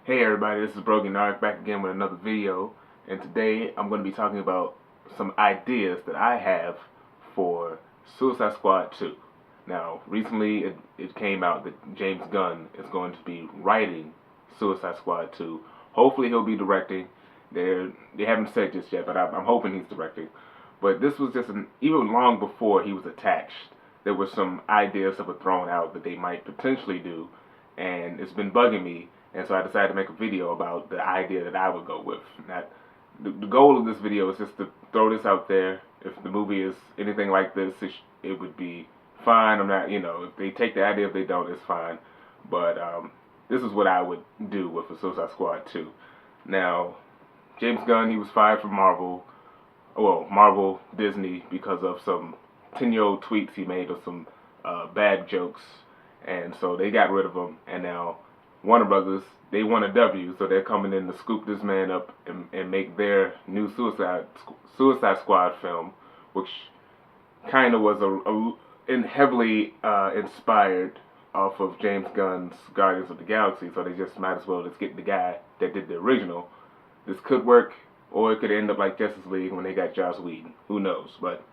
Hey everybody, this is Brogi Naric back again with another video, and today I'm going to be talking about some ideas that I have for Suicide Squad 2. Now, recently it came out that James Gunn is going to be writing Suicide Squad 2. Hopefully he'll be directing. They haven't said just yet, but I'm hoping he's directing. But this was just even long before he was attached, there were some ideas that were thrown out that they might potentially do, and it's been bugging me. And so I decided to make a video about the idea that I would go with. The goal of this video is just to throw this out there. If the movie is anything like this, it would be fine. I'm not, if they take the idea, if they don't, it's fine. But this is what I would do with a Suicide Squad 2. Now, James Gunn, he was fired from Marvel Disney, because of some 10-year-old tweets he made of some bad jokes. And so they got rid of him, and now Warner Brothers, they want a W, so they're coming in to scoop this man up and make their new Suicide Squad film, which kind of was heavily inspired off of James Gunn's Guardians of the Galaxy, so they just might as well just get the guy that did the original. This could work, or it could end up like Justice League when they got Joss Whedon. Who knows? But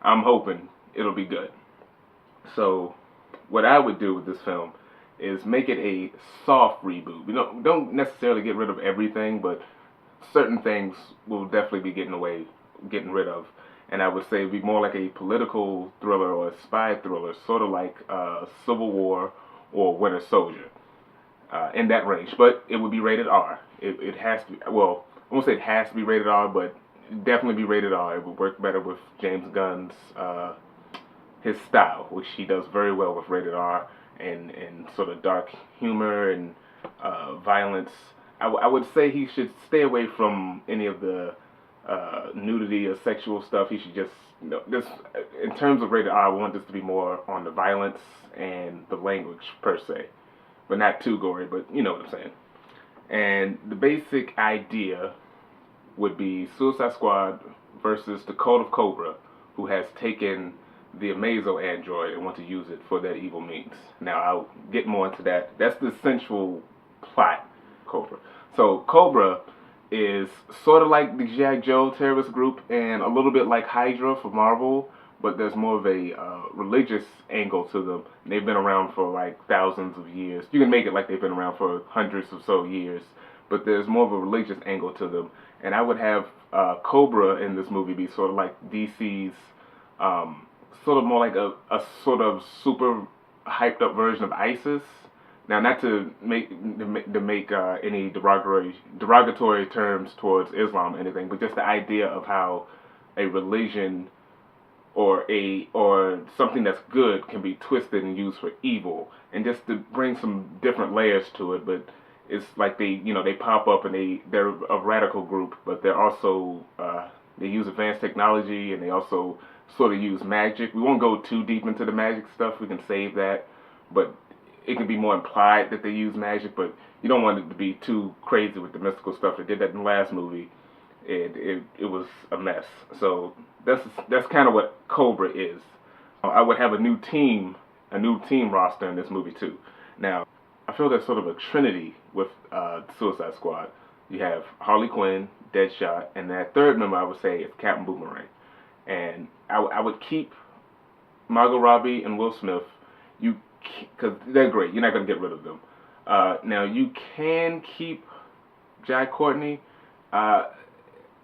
I'm hoping it'll be good. So what I would do with this film is make it a soft reboot. We don't necessarily get rid of everything, but certain things will definitely be getting rid of. And I would say it'd be more like a political thriller or a spy thriller, sort of like Civil War or Winter Soldier, in that range. But it would be rated R. It has to be, well, I won't say it has to be rated R, but definitely be rated R. It would work better with James Gunn's his style, which he does very well with rated R. And sort of dark humor and violence. I would say he should stay away from any of the nudity or sexual stuff. He should just, this, in terms of rated R, I want this to be more on the violence and the language per se, but not too gory, but you know what I'm saying. And the basic idea would be Suicide Squad versus the Code of Cobra, who has taken the Amazo android and want to use it for their evil means. Now, I'll get more into that. That's the central plot, Cobra. So, Cobra is sort of like the G.I. Joe terrorist group and a little bit like Hydra for Marvel, but there's more of a religious angle to them. They've been around for like thousands of years. You can make it like they've been around for hundreds or so years, but there's more of a religious angle to them. And I would have Cobra in this movie be sort of like DC's sort of more like a sort of super hyped up version of ISIS. Now, not to make any derogatory terms towards Islam or anything, but just the idea of how a religion or something that's good can be twisted and used for evil, and just to bring some different layers to it. But it's like they pop up and they're a radical group, but they're also they use advanced technology, and they also sort of use magic. We won't go too deep into the magic stuff. We can save that, but it can be more implied that they use magic. But you don't want it to be too crazy with the mystical stuff. They did that in the last movie. It was a mess. So that's kind of what Cobra is. I would have a new team roster in this movie too. Now, I feel there's sort of a trinity with Suicide Squad. You have Harley Quinn, Deadshot, and that third member I would say is Captain Boomerang. And I would keep Margot Robbie and Will Smith, because they're great. You're not going to get rid of them. Now, you can keep Jai Courtney.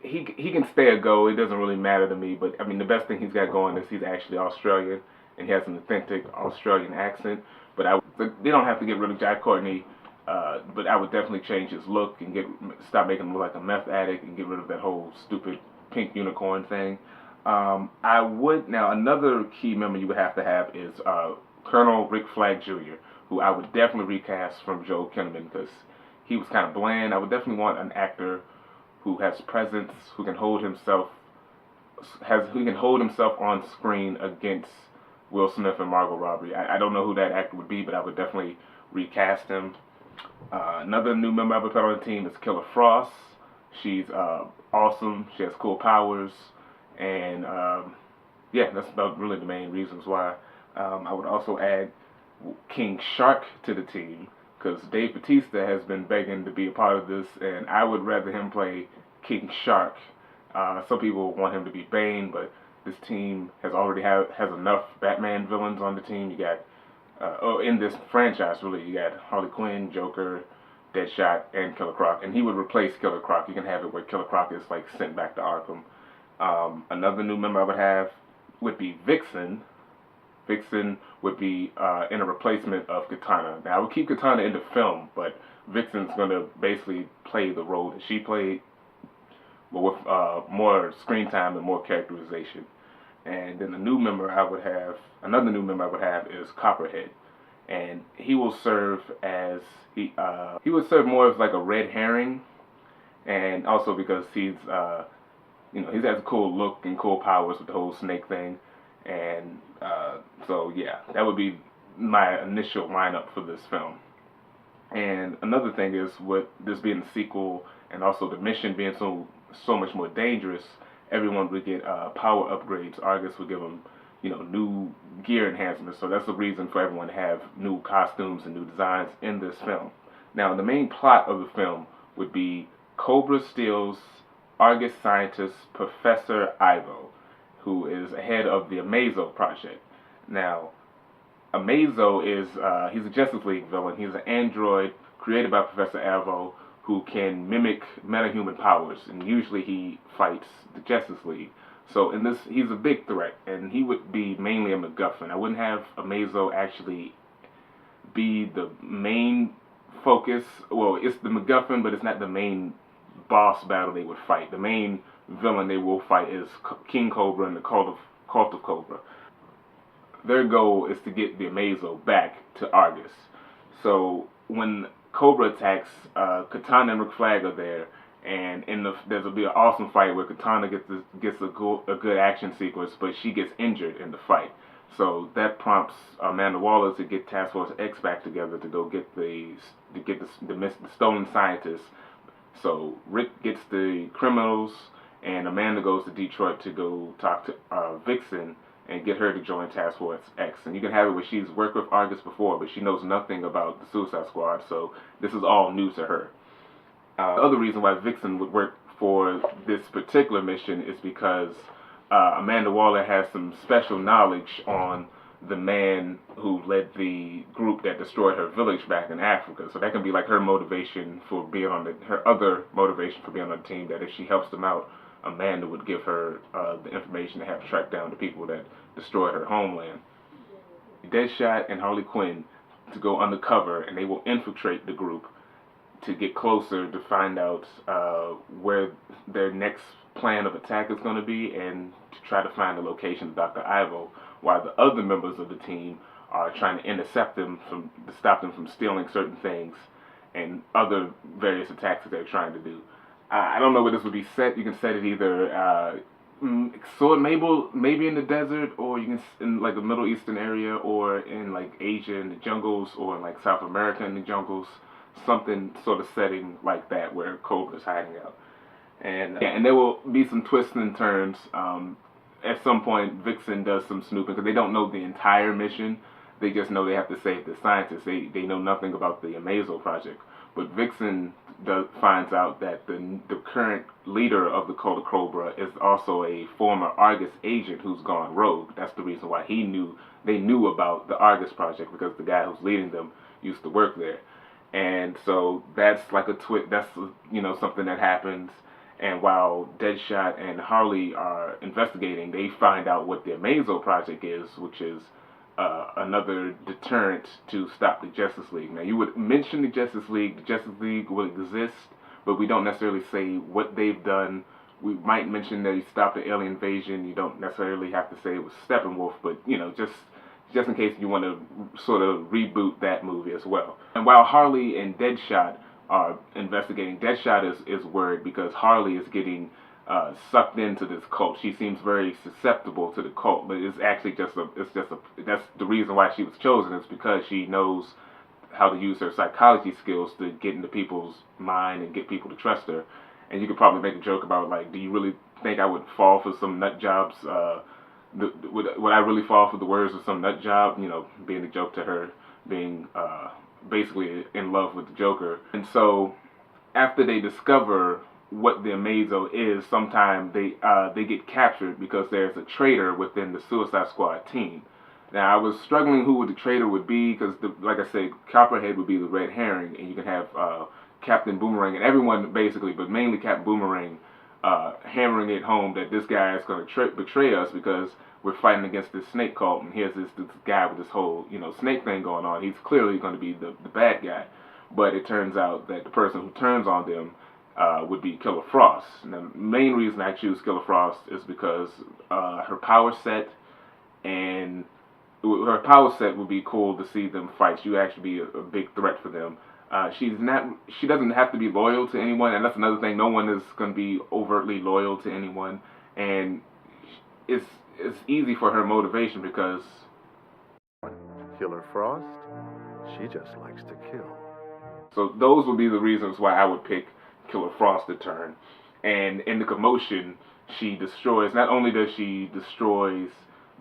He can stay or go. It doesn't really matter to me. But, I mean, the best thing he's got going is he's actually Australian, and he has an authentic Australian accent. But they don't have to get rid of Jai Courtney. But I would definitely change his look and stop making him look like a meth addict and get rid of that whole stupid pink unicorn thing. Now another key member you would have to have is Colonel Rick Flag Jr., who I would definitely recast from Joel Kinnaman, because he was kind of bland. I would definitely want an actor who has presence, who can hold himself on screen against Will Smith and Margot Robbie. I don't know who that actor would be, but I would definitely recast him. Another new member I would put on the team is Killer Frost. She's awesome. She has cool powers. And yeah, that's about really the main reasons why. I would also add King Shark to the team, because Dave Bautista has been begging to be a part of this, and I would rather him play King Shark. Some people want him to be Bane, but this team has enough Batman villains on the team. You got in this franchise, really, you got Harley Quinn, Joker, Deadshot, and Killer Croc, and he would replace Killer Croc. You can have it where Killer Croc is like sent back to Arkham. Another new member I would have would be Vixen. Vixen would be in a replacement of Katana. Now, I would keep Katana in the film, but Vixen's going to basically play the role that she played, but with more screen time and more characterization. And then another new member I would have is Copperhead, and he will serve as he would serve more as like a red herring, and also because he has a cool look and cool powers with the whole snake thing. And so yeah, that would be my initial lineup for this film. And another thing is, with this being a sequel and also the mission being so much more dangerous, everyone would get power upgrades. Argus would give them, new gear enhancements. So that's the reason for everyone to have new costumes and new designs in this film. Now, the main plot of the film would be Cobra steals Argus scientist Professor Ivo, who is head of the Amazo project. Now, Amazo is he's a Justice League villain. He's an android created by Professor Ivo who can mimic metahuman powers, and usually he fights the Justice League. So in this, he's a big threat, and he would be mainly a MacGuffin. I wouldn't have Amazo actually be the main focus. Well, it's the MacGuffin, but it's not the main boss battle they would fight. The main villain they will fight is King Cobra and the Cult of Cobra. Their goal is to get the Amazo back to Argus. So when Cobra attacks, Katana and Rick Flag are there, and there'll be an awesome fight where Katana gets a good action sequence, but she gets injured in the fight. So that prompts Amanda Waller to get Task Force X back together to go get the stolen scientists. So Rick gets the criminals, and Amanda goes to Detroit to go talk to Vixen and get her to join Task Force X. And you can have it where she's worked with Argus before, but she knows nothing about the Suicide Squad, so this is all new to her. The other reason why Vixen would work for this particular mission is because Amanda Waller has some special knowledge on the man who led the group that destroyed her village back in Africa. So that can be like her motivation for being her other motivation for being on the team, that if she helps them out, Amanda would give her the information to have to track down the people that destroyed her homeland. Deadshot and Harley Quinn to go undercover, and they will infiltrate the group to get closer to find out where their next plan of attack is going to be, and to try to find the location of Dr. Ivo, while the other members of the team are trying to intercept them to stop them from stealing certain things and other various attacks that they're trying to do. I don't know where this would be set. You can set it either maybe in the desert, or you can in like the Middle Eastern area, or in like Asia in the jungles, or in like South America in the jungles. Something sort of setting like that where Cobra's hiding out. And there will be some twists and turns. At some point, Vixen does some snooping because they don't know the entire mission. They just know they have to save the scientists. They know nothing about the Amazo project. But Vixen finds out that the current leader of the Cult of Cobra is also a former Argus agent who's gone rogue. That's the reason why they knew about the Argus project, because the guy who's leading them used to work there. And so that's like a twist. That's something that happens. And while Deadshot and Harley are investigating, they find out what the Amazo project is, which is another deterrent to stop the Justice League. Now, you would mention the Justice League. The Justice League will exist, but we don't necessarily say what they've done. We might mention they stopped the alien invasion. You don't necessarily have to say it was Steppenwolf, but just in case you want to sort of reboot that movie as well. And while Harley and Deadshot are investigating, Deadshot is worried because Harley is getting sucked into this cult. She seems very susceptible to the cult, but it's actually that's the reason why she was chosen, is because she knows how to use her psychology skills to get into people's mind and get people to trust her. And you could probably make a joke about, like, do you really think I would fall for some nut jobs? Would I really fall for the words of some nut job? Being a joke to her being basically in love with the Joker. And so after they discover what the Amazo is, sometimes they get captured because there's a traitor within the Suicide Squad team. Now, I was struggling who the traitor would be because, like I said, Copperhead would be the red herring, and you can have Captain Boomerang and everyone basically, but mainly Captain Boomerang, hammering it home that this guy is going to betray us because we're fighting against this snake cult, and here's this guy with this whole snake thing going on. He's clearly going to be the bad guy, but it turns out that the person who turns on them would be Killer Frost. And the main reason I choose Killer Frost is because her power set, and her power set would be cool to see them fight. She would actually be a big threat for them. She doesn't have to be loyal to anyone, and that's another thing. No one is going to be overtly loyal to anyone, and it's easy for her motivation because Killer Frost, she just likes to kill. So those would be the reasons why I would pick Killer Frost to turn. And in the commotion, she destroys. Not only does she destroys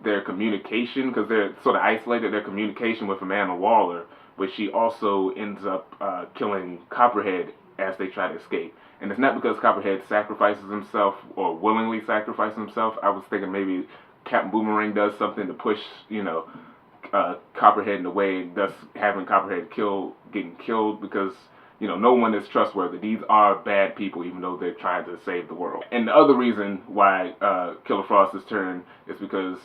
their communication, because they're sort of isolated, their communication with Amanda Waller, but she also ends up killing Copperhead as they try to escape. And it's not because Copperhead sacrifices himself or willingly sacrifices himself. I was thinking maybe Captain Boomerang does something to push, Copperhead in the way, thus having Copperhead getting killed, because no one is trustworthy. These are bad people, even though they're trying to save the world. And the other reason why Killer Frost's turn is because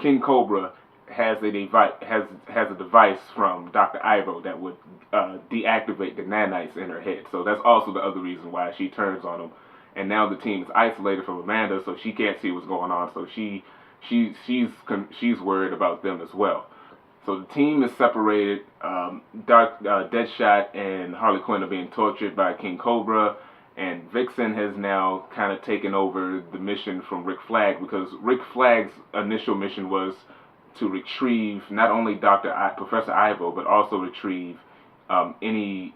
King Cobra has a device from Dr. Ivo that would deactivate the nanites in her head. So that's also the other reason why she turns on him. And now the team is isolated from Amanda, so she can't see what's going on. So she's worried about them as well. So the team is separated. Deadshot and Harley Quinn are being tortured by King Cobra, and Vixen has now kind of taken over the mission from Rick Flag, because Rick Flag's initial mission was to retrieve not only Professor Ivo, but also retrieve any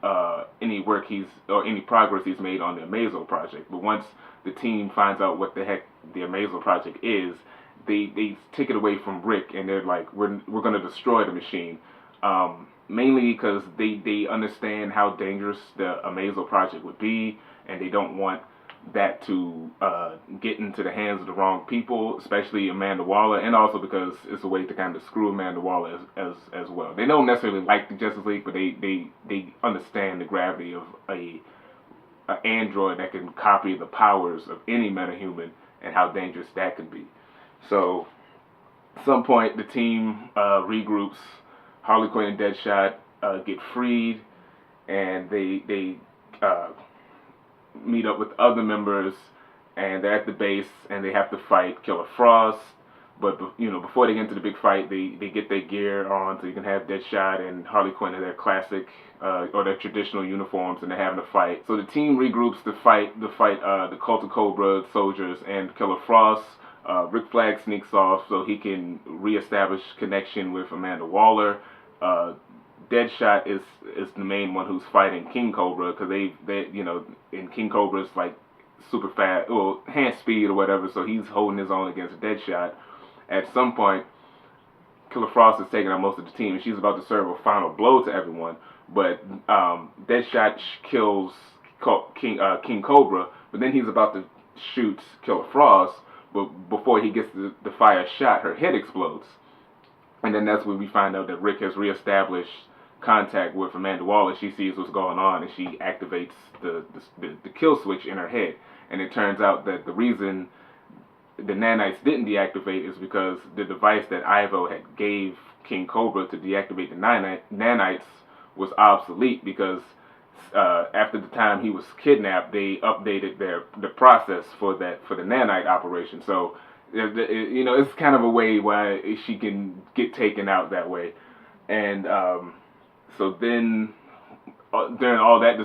work any progress he's made on the Amazo project. But once the team finds out what the heck the Amazo project is, they take it away from Rick, and they're like, we're going to destroy the machine. Mainly because they understand how dangerous the Amazo project would be, and they don't want that to get into the hands of the wrong people, especially Amanda Waller, and also because it's a way to kind of screw Amanda Waller as well. They don't necessarily like the Justice League, but they understand the gravity of a android that can copy the powers of any metahuman and how dangerous that can be. So at some point the team regroups. Harley Quinn and Deadshot get freed, and they meet up with other members, and they're at the base, and they have to fight Killer Frost. But before they get into the big fight, they get their gear on, so you can have Deadshot and Harley Quinn in their classic or their traditional uniforms, and they're having a fight. So the team regroups to fight the Cult of Cobra soldiers and Killer Frost. Rick Flag sneaks off so he can reestablish connection with Amanda Waller. Deadshot is the main one who's fighting King Cobra, because they in King Cobra's like super fast, well, hand speed or whatever, so he's holding his own against Deadshot. At some point, Killer Frost is taking out most of the team, and she's about to serve a final blow to everyone, but Deadshot kills King Cobra, but then he's about to shoot Killer Frost, but before he gets to fire a shot, her head explodes. And then that's when we find out that Rick has reestablished contact with Amanda Waller. She sees what's going on, and she activates the kill switch in her head. And it turns out that the reason the nanites didn't deactivate is because the device that Ivo had gave King Cobra to deactivate the nanites was obsolete, because after the time he was kidnapped, they updated the process for the nanite operation. So it's kind of a way why she can get taken out that way. And so then during all that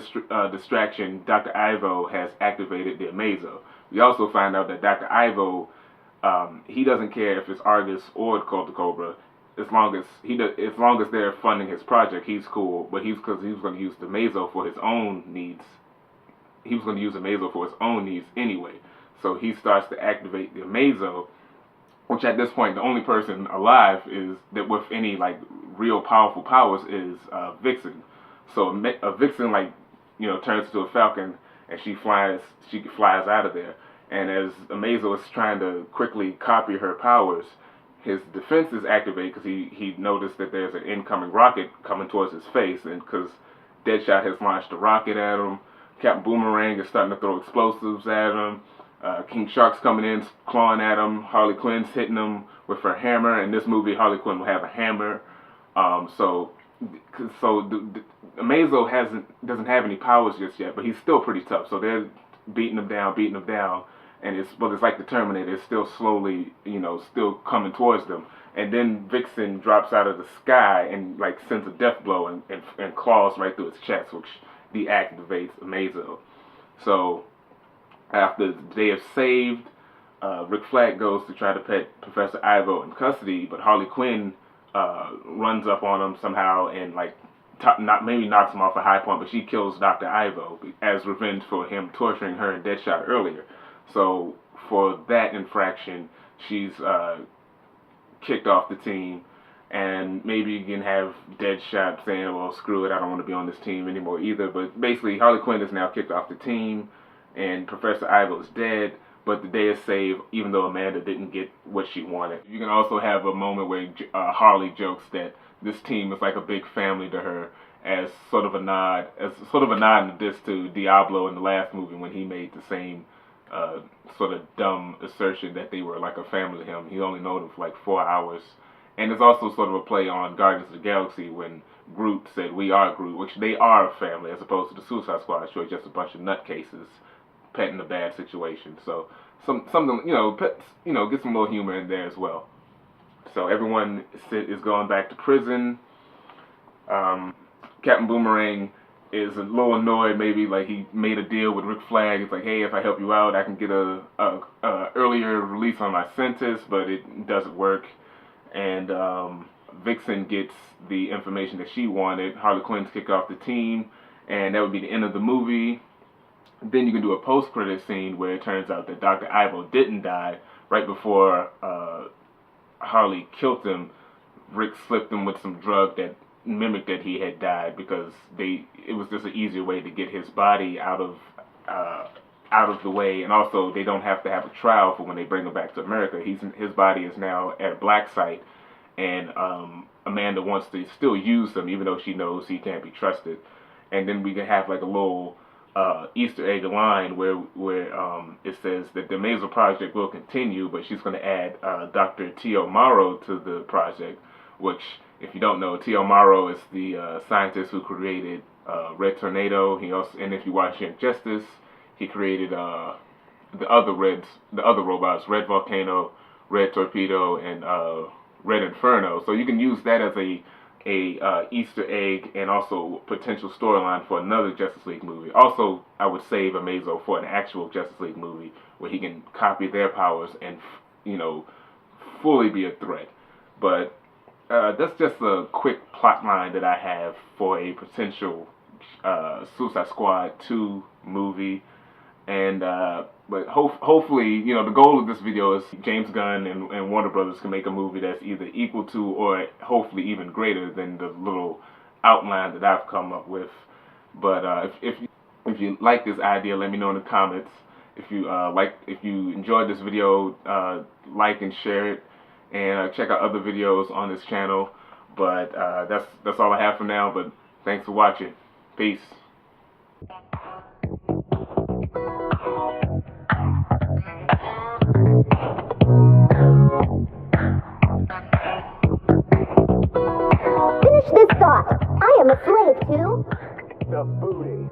distraction, Dr. Ivo has activated the Amazo. We also find out that Dr. Ivo, he doesn't care if it's Argus or the Cult of Cobra. As long as they're funding his project, he's cool. But because he was going to use the Amazo for his own needs. He was going to use the Amazo for his own needs anyway. So he starts to activate the Amazo, which at this point the only person alive is that with any like real powerful powers is Vixen. So Vixen like turns into a falcon and she flies out of there. And as Amazo is trying to quickly copy her powers, his defenses activate because he noticed that there's an incoming rocket coming towards his face, and because Deadshot has launched a rocket at him, Captain Boomerang is starting to throw explosives at him. King Shark's coming in, clawing at him. Harley Quinn's hitting him with her hammer. In this movie, Harley Quinn will have a hammer. So Amazo doesn't have any powers just yet, but he's still pretty tough. So they're beating him down, and it's like the Terminator. It's still slowly, still coming towards them. And then Vixen drops out of the sky and like sends a death blow and claws right through its chest, which deactivates Amazo. So after they have saved, Rick Flag goes to try to pet Professor Ivo in custody, but Harley Quinn runs up on him somehow and like maybe knocks him off a high point, but she kills Dr. Ivo as revenge for him torturing her and Deadshot earlier. So for that infraction, she's kicked off the team, and maybe you can have Deadshot saying, well, screw it, I don't want to be on this team anymore either. But basically, Harley Quinn is now kicked off the team, and Professor Ivo is dead, but the day is saved, even though Amanda didn't get what she wanted. You can also have a moment where Harley jokes that this team is like a big family to her, as sort of a nod and diss to Diablo in the last movie when he made the same sort of dumb assertion that they were like a family to him. He only known them for like 4 hours. And it's also sort of a play on Guardians of the Galaxy when Groot said, "We are Groot," which they are a family, as opposed to the Suicide Squad, so it's just a bunch of nutcases petting a bad situation. So something, get some little humor in there as well. So everyone is going back to prison. Captain Boomerang is a little annoyed, maybe like he made a deal with Rick Flag. It's like, hey, if I help you out, I can get a earlier release on my sentence, but it doesn't work. And Vixen gets the information that she wanted. Harley Quinn's kick off the team, and that would be the end of the movie. Then you can do a post-credit scene where it turns out that Dr. Ivo didn't die. Right before Harley killed him, Rick slipped him with some drug that mimicked that he had died, because it was just an easier way to get his body out of the way, and also they don't have to have a trial for when they bring him back to America. His body is now at a black site, and Amanda wants to still use him even though she knows he can't be trusted. And then we can have like a little Easter egg line where it says that the Amazo project will continue, but she's going to add Dr. Tio Morrow to the project, which, if you don't know, Tio Morrow is the scientist who created Red Tornado. And if you watch Young Justice, he created the other robots, Red Volcano, Red Torpedo, and Red Inferno. So you can use that as a Easter egg and also potential storyline for another Justice League movie. Also, I would save Amazo for an actual Justice League movie where he can copy their powers and fully be a threat. But that's just a quick plot line that I have for a potential Suicide Squad 2 movie. And but hopefully, the goal of this video is James Gunn and Warner Brothers can make a movie that's either equal to or hopefully even greater than the little outline that I've come up with. But if you like this idea, let me know in the comments. If you enjoyed this video, like and share it, and check out other videos on this channel. But that's all I have for now. But thanks for watching. Peace. Finish this thought. I am a slave to The booty.